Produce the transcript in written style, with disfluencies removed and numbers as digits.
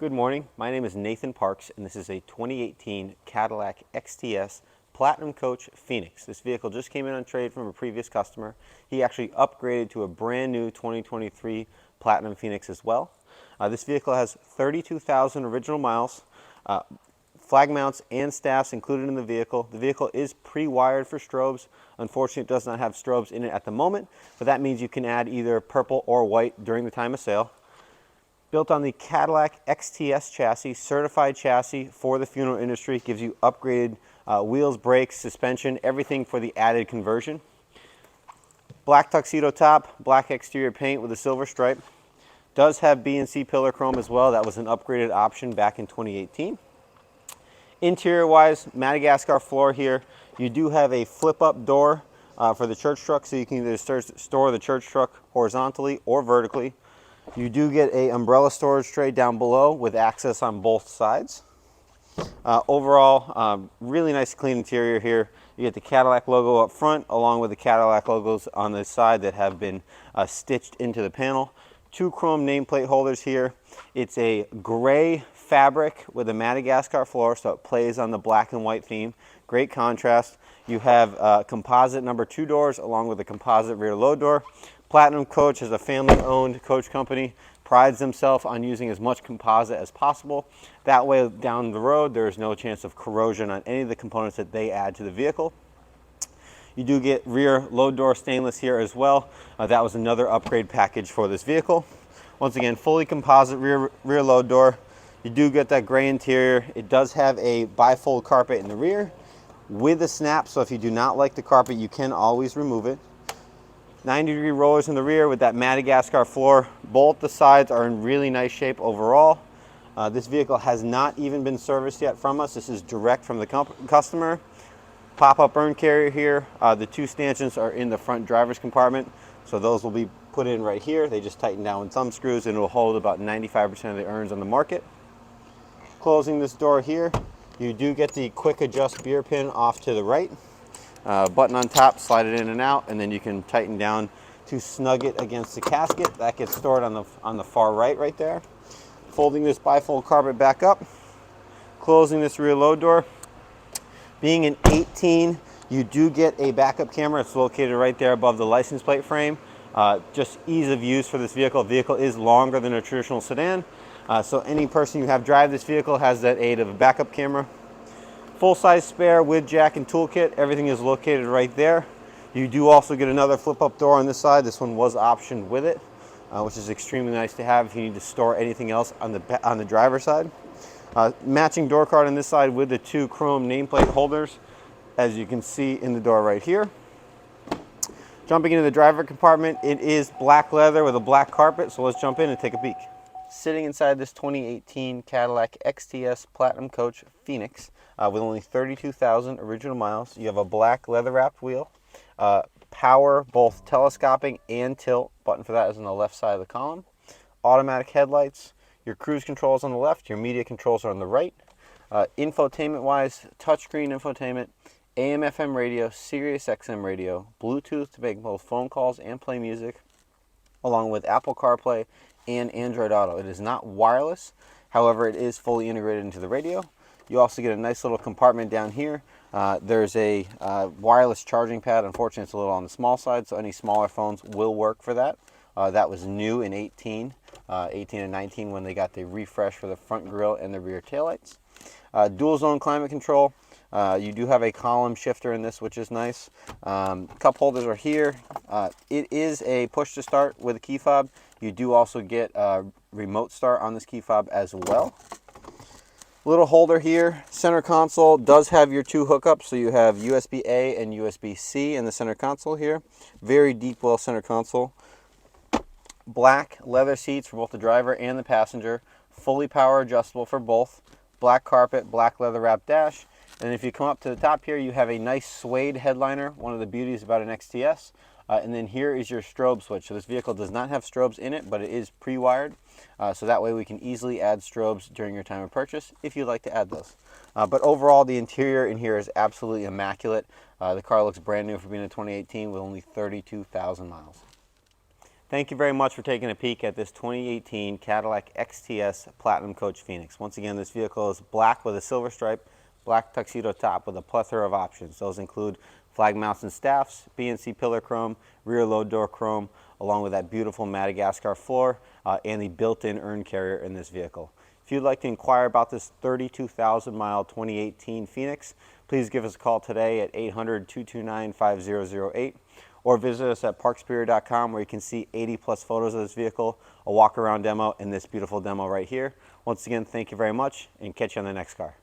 Good morning, my name is Nathan Parks and this is a 2018 Cadillac XTS Platinum Coach Phoenix. This vehicle just came in on trade from a previous customer. He actually upgraded to a brand new 2023 Platinum Phoenix as well. This vehicle has 32,000 original miles, flag mounts and staffs included in the vehicle. The vehicle is pre-wired for strobes. Unfortunately, it does not have strobes in it at the moment, but that means you can add either purple or white during the time of sale. Built on the Cadillac XTS chassis, certified chassis for the funeral industry, gives you upgraded wheels, brakes, suspension, everything for the added conversion. Black tuxedo top, black exterior paint with a silver stripe. Does have B and C pillar chrome as well. That was an upgraded option back in 2018. Interior wise, Madagascar floor here. You do have a flip up door for the church truck, so you can either store the church truck horizontally or vertically. You do get a umbrella storage tray down below with access on both sides. Overall, really nice clean interior here. You get the Cadillac logo up front along with the Cadillac logos on the side that have been stitched into the panel. Two chrome nameplate holders here. It's a gray fabric with a Madagascar floor, so it plays on the black and white theme. Great contrast. You have composite number 2 doors along with a composite rear load door. Platinum Coach is a family-owned coach company, prides themselves on using as much composite as possible. That way down the road there is no chance of corrosion on any of the components that they add to the vehicle. You do get rear load door stainless here as well. That was another upgrade package for this vehicle. Once again, fully composite rear load door. You do get that gray interior. It does have a bifold carpet in the rear with a snap, so if you do not like the carpet, you can always remove it. 90-degree rollers in the rear with that Madagascar floor. Both the sides are in really nice shape overall. This vehicle has not even been serviced yet from us. This is direct from the customer. Pop-up urn carrier here. The 2 stanchions are in the front driver's compartment, so those will be put in right here. They just tighten down with thumb screws and it will hold about 95% of the urns on the market. Closing this door here, you do get the quick adjust beer pin off to the right. Button on top, slide it in and out, and then you can tighten down to snug it against the casket. That gets stored on the far right there. Folding this bifold carpet back up, closing this rear load door. Being an 18, you do get a backup camera. It's located right there above the license plate frame. Just ease of use for this vehicle. The vehicle is longer than a traditional sedan, so any person you have drive this vehicle has that aid of a backup camera. Full-size spare with jack and toolkit. Everything is located right there. You do also get another flip-up door on this side. This one was optioned with it, which is extremely nice to have if you need to store anything else on the driver's side. Matching door card on this side with the 2 chrome nameplate holders, as you can see in the door right here. Jumping into the driver compartment, it is black leather with a black carpet, so let's jump in and take a peek. Sitting inside this 2018 Cadillac XTS Platinum Coach Phoenix with only 32,000 original miles. You have a black leather wrapped wheel, power both telescoping and tilt. Button for that is on the left side of the column. Automatic headlights. Your cruise controls on the left. Your media controls are on the right. Infotainment wise, touchscreen infotainment, AM FM radio, Sirius XM radio, Bluetooth to make both phone calls and play music, along with Apple CarPlay and Android Auto. It is not wireless, however it is fully integrated into the radio. You also get a nice little compartment down here. There's a wireless charging pad. Unfortunately, it's a little on the small side, so any smaller phones will work for that. That was new in 18 and 19 when they got the refresh for the front grille and the rear taillights. Dual zone climate control. You do have a column shifter in this, which is nice. Cup holders are here. It is a push to start with a key fob. You do also get a remote start on this key fob as well. Little holder here. Center console does have your 2 hookups, so you have USB-A and USB-C in the center console here. Very deep well center console. Black leather seats for both the driver and the passenger. Fully power adjustable for both. Black carpet, black leather wrapped dash. And if you come up to the top here, you have a nice suede headliner, one of the beauties about an XTS. And then here is your strobe switch. So this vehicle does not have strobes in it, but it is pre-wired. So that way we can easily add strobes during your time of purchase if you'd like to add those. But overall, the interior in here is absolutely immaculate. The car looks brand new for being a 2018 with only 32,000 miles. Thank you very much for taking a peek at this 2018 Cadillac XTS Platinum Coach Phoenix. Once again, this vehicle is black with a silver stripe, black tuxedo top with a plethora of options. Those include flag mounts and staffs, BNC pillar chrome, rear load door chrome, along with that beautiful Madagascar floor and the built-in urn carrier in this vehicle. If you'd like to inquire about this 32,000 mile 2018 Phoenix, please give us a call today at 800-229-5008 or visit us at parksuperior.com, where you can see 80+ photos of this vehicle, a walk around demo, and this beautiful demo right here. Once again, thank you very much, and catch you on the next car.